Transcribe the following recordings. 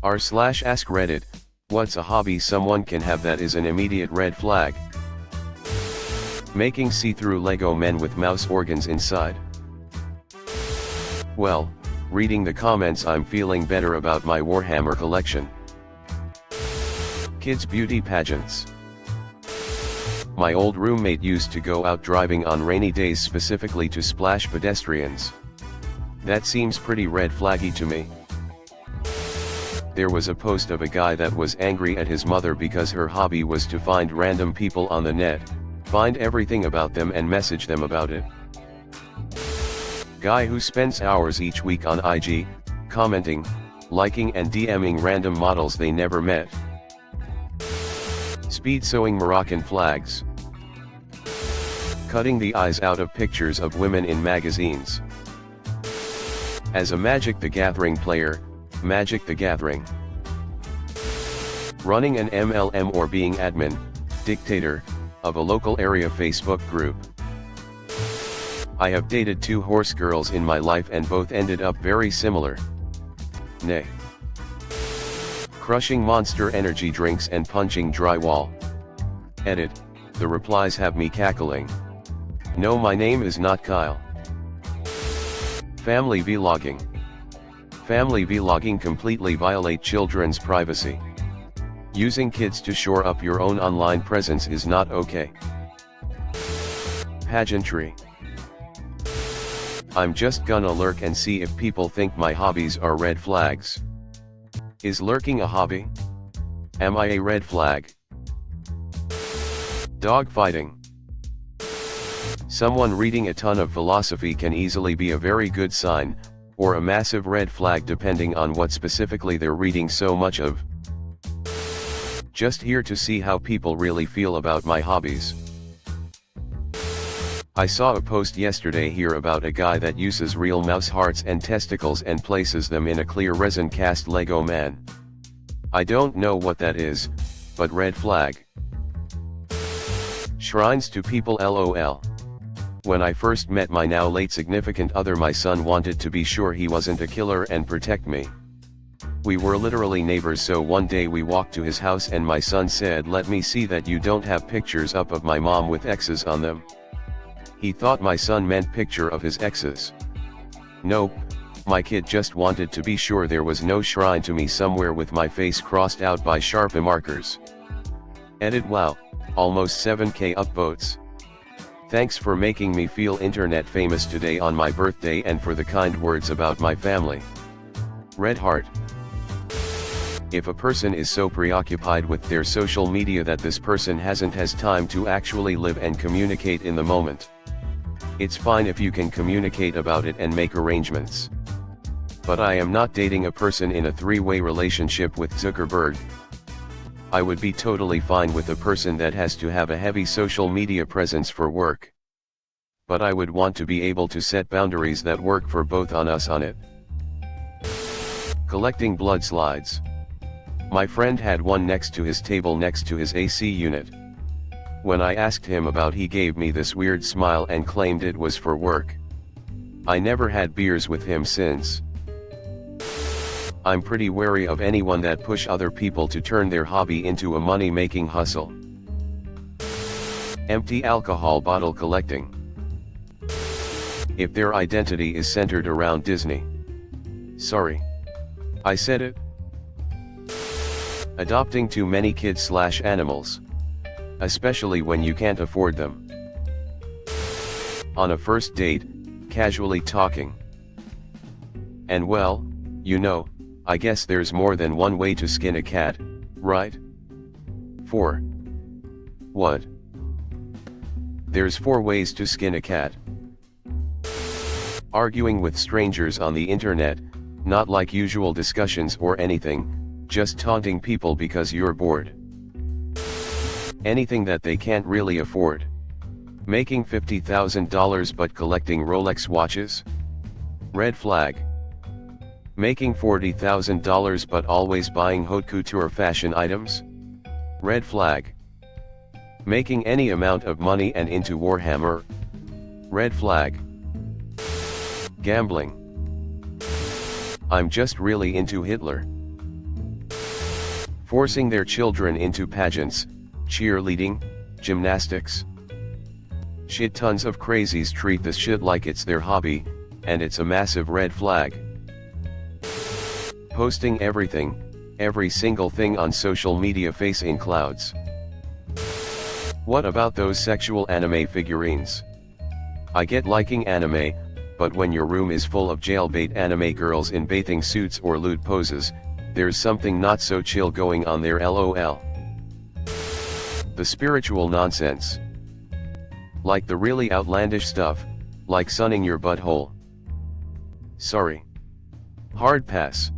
r/AskReddit, what's a hobby someone can have that is an immediate red flag? Making see-through Lego men with mouse organs inside. Well, reading the comments I'm feeling better about my Warhammer collection. Kids beauty pageants. My old roommate used to go out driving on rainy days specifically to splash pedestrians. That seems pretty red flaggy to me. There was a post of a guy that was angry at his mother because her hobby was to find random people on the net, find everything about them and message them about it. Guy who spends hours each week on IG, commenting, liking and DMing random models they never met. Speed sewing Moroccan flags. Cutting the eyes out of pictures of women in magazines. As a Magic the Gathering player, Magic the Gathering. Running an MLM or being admin, dictator, of a local area Facebook group. I have dated 2 horse girls in my life and both ended up very similar. Nay. Crushing Monster energy drinks and punching drywall. Edit, the replies have me cackling. No, my name is not Kyle. Family vlogging. Family vlogging completely violate children's privacy. Using kids to shore up your own online presence is not okay. Pageantry. I'm just gonna lurk and see if people think my hobbies are red flags. Is lurking a hobby? Am I a red flag? Dogfighting. Someone reading a ton of philosophy can easily be a very good sign, or a massive red flag depending on what specifically they're reading so much of. Just here to see how people really feel about my hobbies. I saw a post yesterday here about a guy that uses real mouse hearts and testicles and places them in a clear resin cast Lego man. I don't know what that is, but red flag. Shrines to people LOL. When I first met my now late significant other, my son wanted to be sure he wasn't a killer and protect me. We were literally neighbors, so one day we walked to his house and my son said, "Let me see that you don't have pictures up of my mom with X's on them." He thought my son meant picture of his exes. Nope, my kid just wanted to be sure there was no shrine to me somewhere with my face crossed out by Sharpie markers. Edit. Wow, almost 7K upvotes. Thanks for making me feel internet famous today on my birthday and for the kind words about my family. Red heart. If a person is so preoccupied with their social media that this person hasn't has time to actually live and communicate in the moment. It's fine if you can communicate about it and make arrangements. But I am not dating a person in a 3-way relationship with Zuckerberg. I would be totally fine with a person that has to have a heavy social media presence for work. But I would want to be able to set boundaries that work for both on us on it. Collecting blood slides. My friend had one next to his table next to his AC unit. When I asked him about, he gave me this weird smile and claimed it was for work. I never had beers with him since. I'm pretty wary of anyone that push other people to turn their hobby into a money-making hustle. Empty alcohol bottle collecting. If their identity is centered around Disney. Sorry. I said it. Adopting too many kids/animals. Especially when you can't afford them. On a first date, casually talking. And well, you know, I guess there's more than one way to skin a cat, right? 4. What? There's 4 ways to skin a cat. Arguing with strangers on the internet, not like usual discussions or anything, just taunting people because you're bored. Anything that they can't really afford. Making $50,000 but collecting Rolex watches? Red flag. Making $40,000 but always buying haute couture fashion items? Red flag. Making any amount of money and into Warhammer? Red flag. Gambling. I'm just really into Hitler. Forcing their children into pageants, cheerleading, gymnastics. Shit, tons of crazies treat this shit like it's their hobby, and it's a massive red flag. Posting everything, every single thing on social media face in clouds. What about those sexual anime figurines? I get liking anime, but when your room is full of jailbait anime girls in bathing suits or lewd poses, there's something not so chill going on there, lol. The spiritual nonsense. Like the really outlandish stuff, like sunning your butthole. Sorry. Hard pass.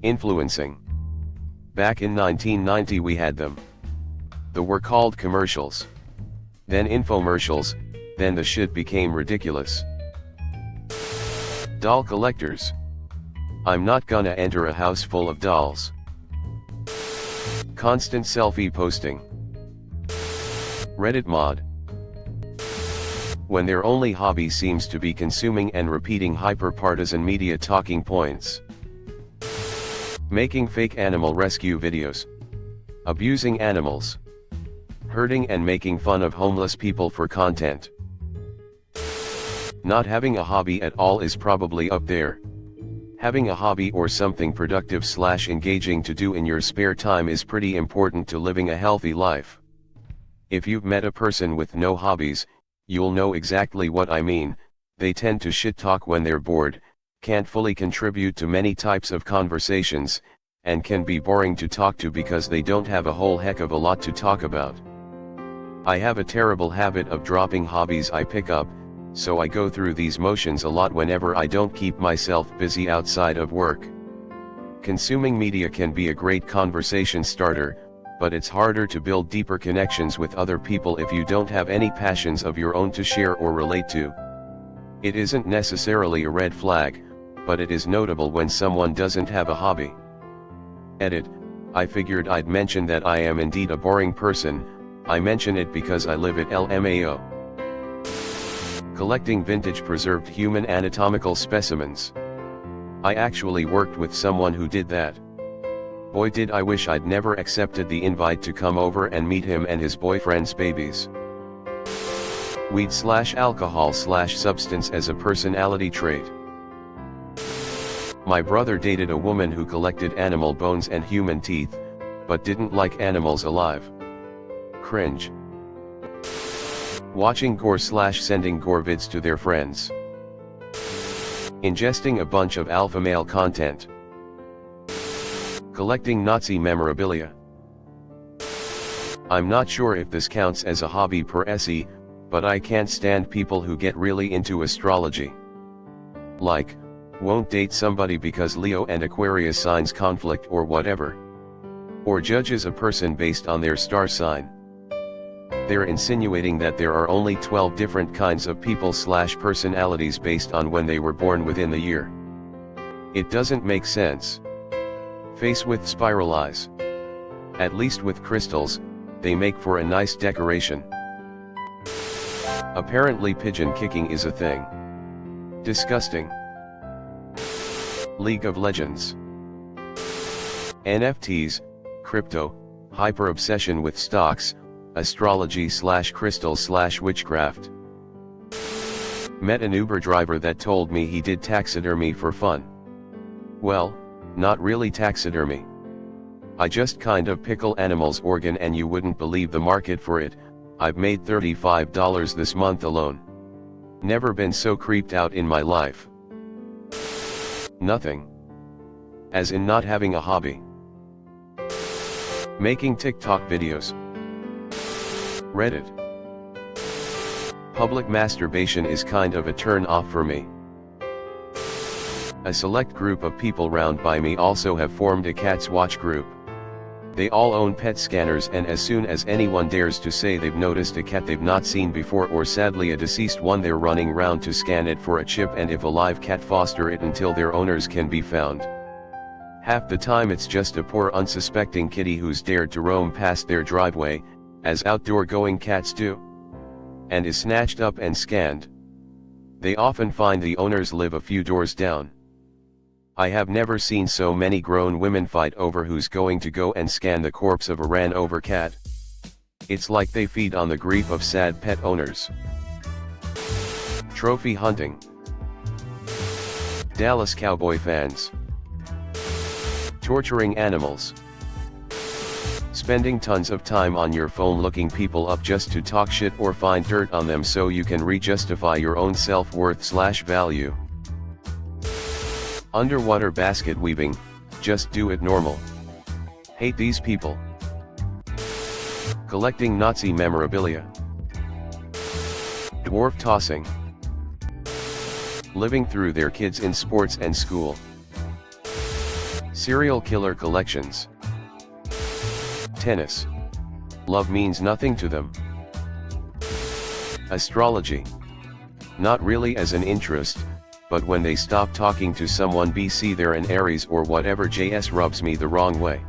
Influencing. Back in 1990 we had them. They were called commercials. Then infomercials, then the shit became ridiculous. Doll collectors. I'm not gonna enter a house full of dolls. Constant selfie posting. Reddit mod. When their only hobby seems to be consuming and repeating hyper-partisan media talking points. Making fake animal rescue videos. Abusing animals. Hurting and making fun of homeless people for content. Not having a hobby at all is probably up there. Having a hobby or something productive / engaging to do in your spare time is pretty important to living a healthy life. If you've met a person with no hobbies, you'll know exactly what I mean. They tend to shit talk when they're bored, can't fully contribute to many types of conversations, and can be boring to talk to because they don't have a whole heck of a lot to talk about. I have a terrible habit of dropping hobbies I pick up, so I go through these motions a lot whenever I don't keep myself busy outside of work. Consuming media can be a great conversation starter, but it's harder to build deeper connections with other people if you don't have any passions of your own to share or relate to. It isn't necessarily a red flag, but it is notable when someone doesn't have a hobby. Edit. I figured I'd mention that I am indeed a boring person. I mention it because I live at LMAO. Collecting vintage preserved human anatomical specimens. I actually worked with someone who did that. Boy did I wish I'd never accepted the invite to come over and meet him and his boyfriend's babies. Weed / alcohol / substance as a personality trait. My brother dated a woman who collected animal bones and human teeth, but didn't like animals alive. Cringe. Watching gore / sending gore vids to their friends. Ingesting a bunch of alpha male content. Collecting Nazi memorabilia. I'm not sure if this counts as a hobby per se, but I can't stand people who get really into astrology. Like, won't date somebody because Leo and Aquarius signs conflict or whatever. Or judges a person based on their star sign. They're insinuating that there are only 12 different kinds of people / personalities based on when they were born within the year. It doesn't make sense. Face with spiral eyes. At least with crystals, they make for a nice decoration. Apparently pigeon kicking is a thing. Disgusting. League of Legends. NFTs, crypto, hyper-obsession with stocks, astrology / crystals / witchcraft. Met an Uber driver that told me he did taxidermy for fun. Well, not really taxidermy. I just kind of pickle animals' organ and you wouldn't believe the market for it. I've made $35 this month alone. Never been so creeped out in my life. Nothing. As in not having a hobby. Making TikTok videos. Reddit. Public masturbation is kind of a turn off for me. A select group of people round by me also have formed a Cats Watch group. They all own pet scanners, and as soon as anyone dares to say they've noticed a cat they've not seen before, or sadly a deceased one, they're running round to scan it for a chip, and if a live cat, foster it until their owners can be found. Half the time it's just a poor unsuspecting kitty who's dared to roam past their driveway, as outdoor-going cats do, and is snatched up and scanned. They often find the owners live a few doors down. I have never seen so many grown women fight over who's going to go and scan the corpse of a ran-over cat. It's like they feed on the grief of sad pet owners. Trophy hunting. Dallas Cowboy fans. Torturing animals. Spending tons of time on your phone looking people up just to talk shit or find dirt on them so you can re-justify your own self-worth/value. Underwater basket weaving, just do it normal. Hate these people. Collecting Nazi memorabilia. Dwarf tossing. Living through their kids in sports and school. Serial killer collections. Tennis. Love means nothing to them. Astrology. Not really as an interest, but when they stop talking to someone BC they're an Aries or whatever JS rubs me the wrong way.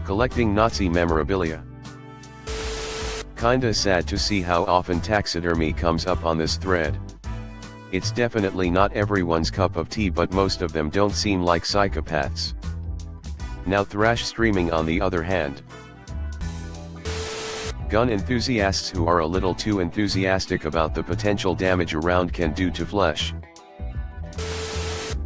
Collecting Nazi memorabilia. Kinda sad to see how often taxidermy comes up on this thread. It's definitely not everyone's cup of tea, but most of them don't seem like psychopaths. Now thrash streaming on the other hand. Gun enthusiasts who are a little too enthusiastic about the potential damage a round can do to flesh.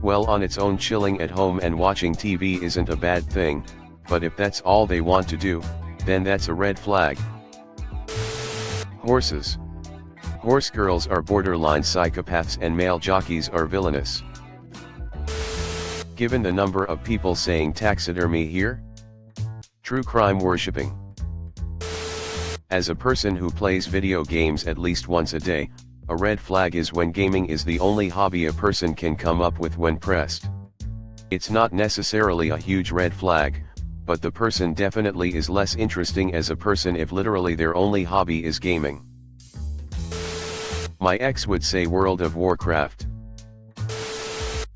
Well, on its own, chilling at home and watching TV isn't a bad thing, but if that's all they want to do, then that's a red flag. Horses. Horse girls are borderline psychopaths and male jockeys are villainous. Given the number of people saying taxidermy here? True crime worshipping. As a person who plays video games at least once a day, a red flag is when gaming is the only hobby a person can come up with when pressed. It's not necessarily a huge red flag, but the person definitely is less interesting as a person if literally their only hobby is gaming. My ex would say World of Warcraft.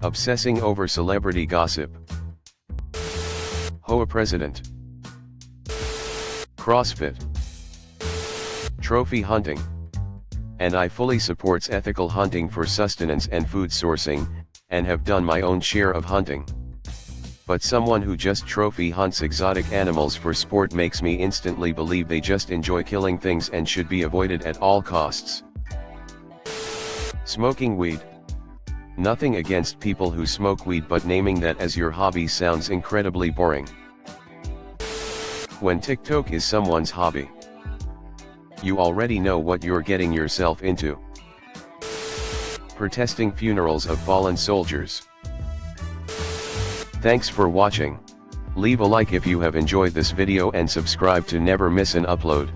Obsessing over celebrity gossip. Hoa president. CrossFit. Trophy hunting. And I fully supports ethical hunting for sustenance and food sourcing, and have done my own share of hunting. But someone who just trophy hunts exotic animals for sport makes me instantly believe they just enjoy killing things and should be avoided at all costs. Smoking weed. Nothing against people who smoke weed, but naming that as your hobby sounds incredibly boring. When TikTok is someone's hobby, you already know what you're getting yourself into. Protesting funerals of fallen soldiers. Thanks for watching. Leave a like if you have enjoyed this video and subscribe to never miss an upload.